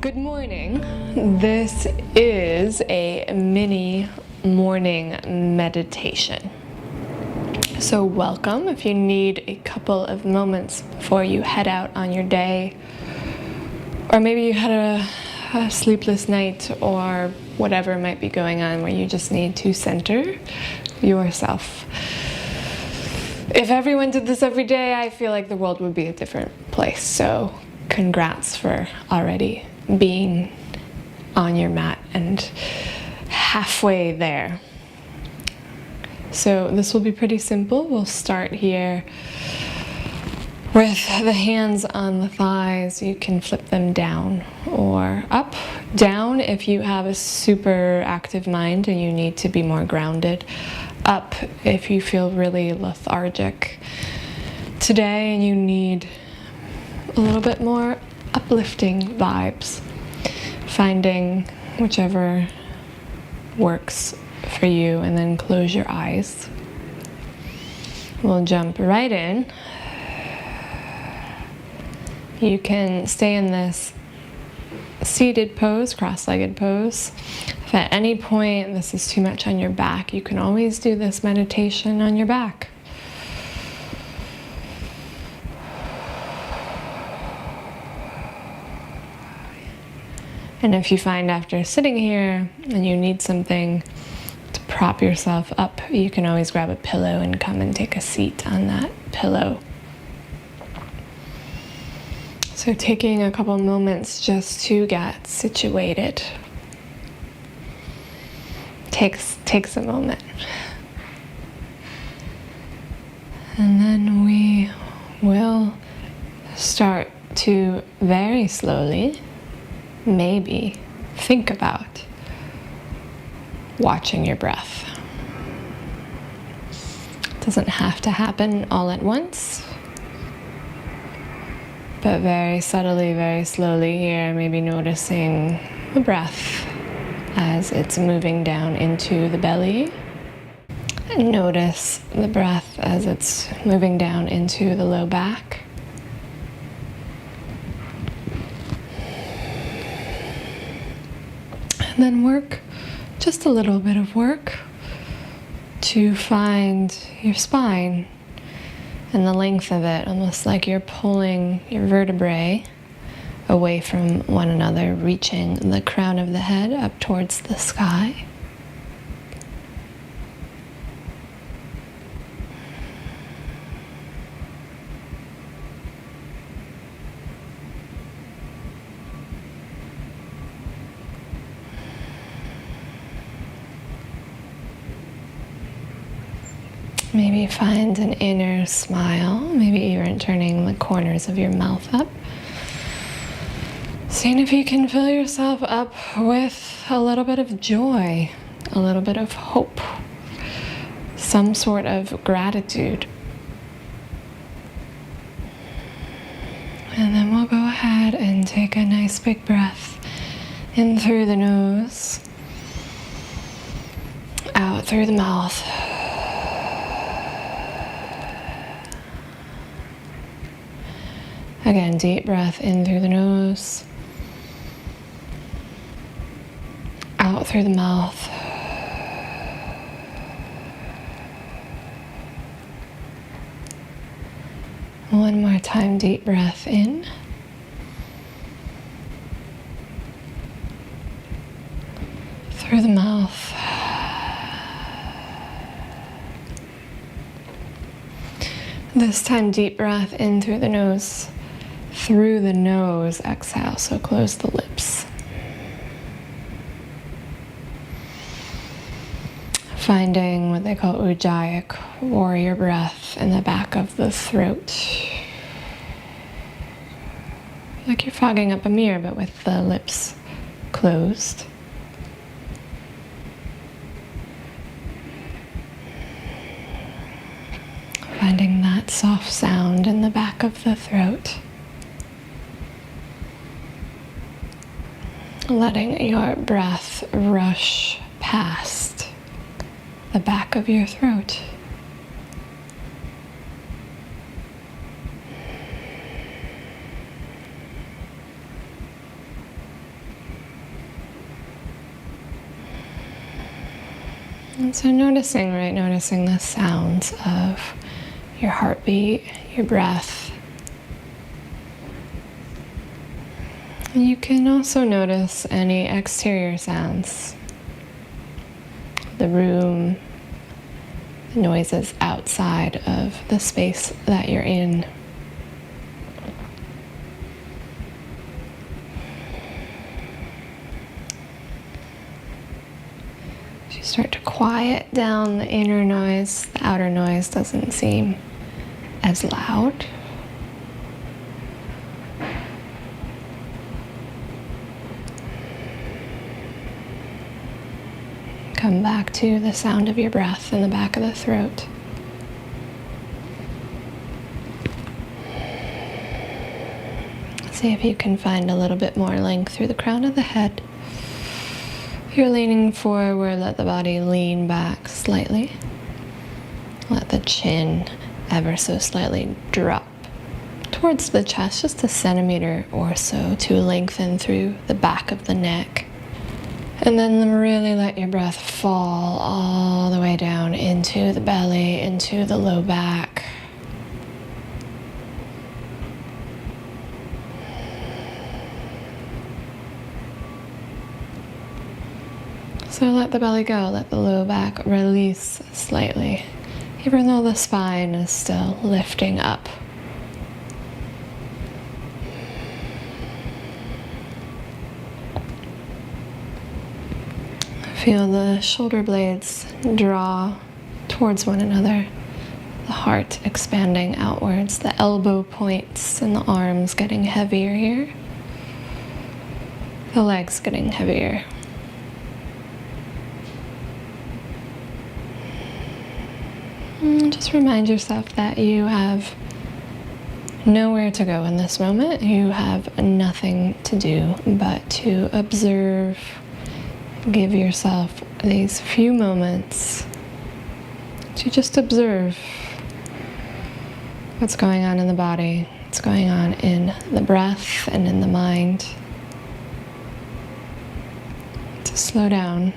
Good morning. This is a mini morning meditation. So welcome. If you need a couple of moments before you head out on your day, or maybe you had a sleepless night or whatever might be going on where you just need to center yourself. If everyone did this every day, I feel like the world would be a different place. So congrats for already being on your mat and halfway there. So this will be pretty simple. We'll start here with the hands on the thighs. You can flip them down or up, down if you have a super active mind and you need to be more grounded, up if you feel really lethargic today and you need a little bit more uplifting vibes, finding whichever works for you, and then close your eyes. We'll jump right in. You can stay in this seated pose, cross-legged pose. If at any point this is too much on your back, you can always do this meditation on your back. And if you find after sitting here and you need something to prop yourself up, you can always grab a pillow and come and take a seat on that pillow. So taking a couple moments just to get situated takes a moment. And then we will start to very slowly maybe think about watching your breath. It doesn't have to happen all at once, but very subtly, very slowly here, maybe noticing the breath as it's moving down into the belly. And notice the breath as it's moving down into the low back. And then work, just a little bit of work to find your spine and the length of it, almost like you're pulling your vertebrae away from one another, reaching the crown of the head up towards the sky. Maybe find an inner smile, maybe even turning the corners of your mouth up. Seeing if you can fill yourself up with a little bit of joy, a little bit of hope, some sort of gratitude. And then we'll go ahead and take a nice big breath in through the nose, out through the mouth. Again, deep breath in through the nose, out through the mouth. One more time, deep breath in. Through the mouth. This time, deep breath in through the nose. Through the nose, exhale, so close the lips. Finding what they call Ujjayi, warrior breath, in the back of the throat. Like you're fogging up a mirror, but with the lips closed. Finding that soft sound in the back of the throat. Letting your breath rush past the back of your throat. And so noticing the sounds of your heartbeat, your breath. And you can also notice any exterior sounds. The room, the noises outside of the space that you're in. As you start to quiet down the inner noise, the outer noise doesn't seem as loud. Come back to the sound of your breath in the back of the throat. See if you can find a little bit more length through the crown of the head. If you're leaning forward, let the body lean back slightly. Let the chin ever so slightly drop towards the chest, just a centimeter or so, to lengthen through the back of the neck. And then really let your breath fall all the way down into the belly, into the low back. So let the belly go, let the low back release slightly, even though the spine is still lifting up. Feel the shoulder blades draw towards one another, the heart expanding outwards, the elbow points and the arms getting heavier here, the legs getting heavier. And just remind yourself that you have nowhere to go in this moment. You have nothing to do but to observe. Give yourself these few moments to just observe what's going on in the body, what's going on in the breath and in the mind. To slow down.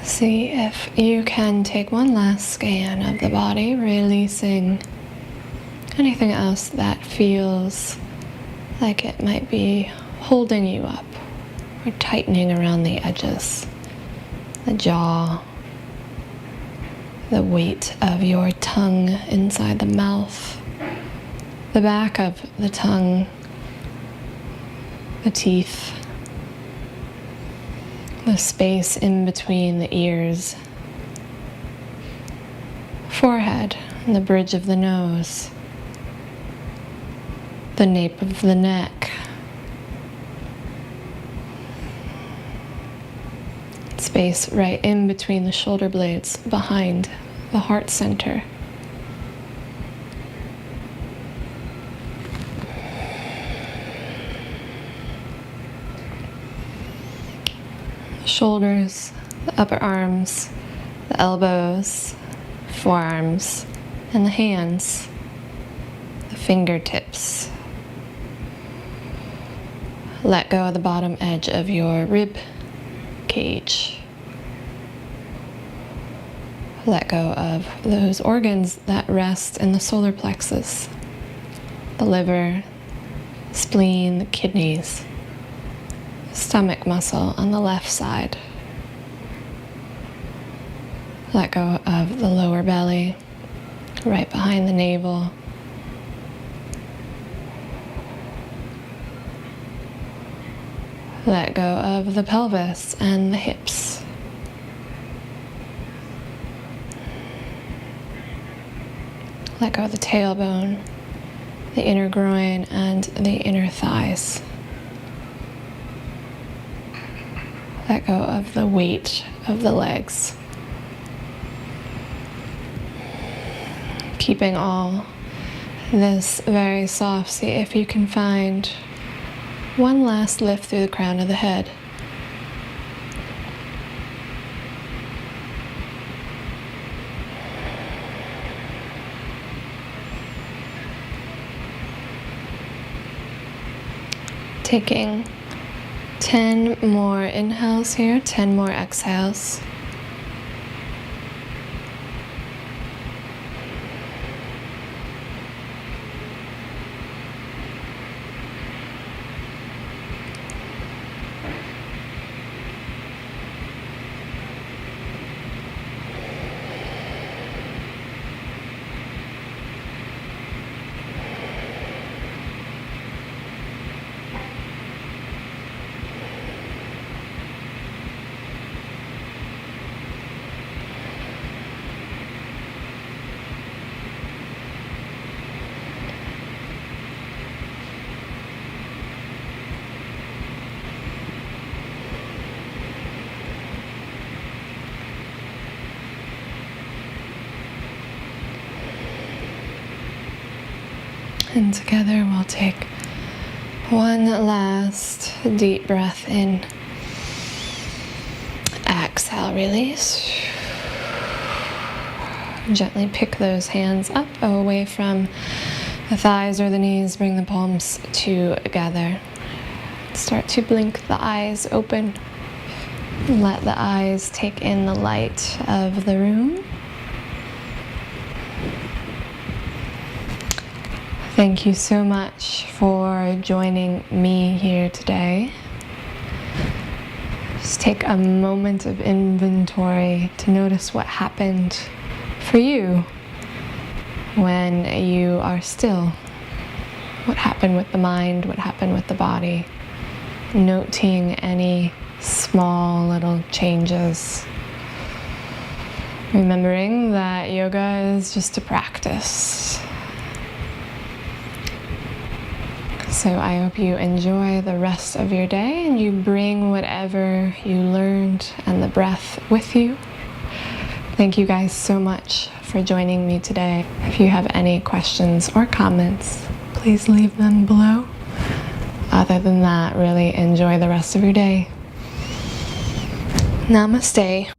See if you can take one last scan of the body, releasing anything else that feels like it might be holding you up or tightening around the edges, the jaw, the weight of your tongue inside the mouth, the back of the tongue, the teeth, the space in between the ears, forehead, and the bridge of the nose, the nape of the neck, space right in between the shoulder blades behind the heart center. Shoulders, the upper arms, the elbows, forearms, and the hands, the fingertips. Let go of the bottom edge of your rib cage. Let go of those organs that rest in the solar plexus, the liver, spleen, the kidneys, stomach muscle on the left side. Let go of the lower belly, right behind the navel. Let go of the pelvis and the hips. Let go of the tailbone, the inner groin and the inner thighs. Let go of the weight of the legs. Keeping all this very soft. See if you can find one last lift through the crown of the head. Taking 10 more inhales here, 10 more exhales. And together we'll take one last deep breath in. Exhale, release. Gently pick those hands up away from the thighs or the knees. Bring the palms together. Start to blink the eyes open. Let the eyes take in the light of the room. Thank you so much for joining me here today. Just take a moment of inventory to notice what happened for you when you are still. What happened with the mind, what happened with the body. Noting any small little changes. Remembering that yoga is just a practice. So I hope you enjoy the rest of your day and you bring whatever you learned and the breath with you. Thank you guys so much for joining me today. If you have any questions or comments, please leave them below. Other than that, really enjoy the rest of your day. Namaste.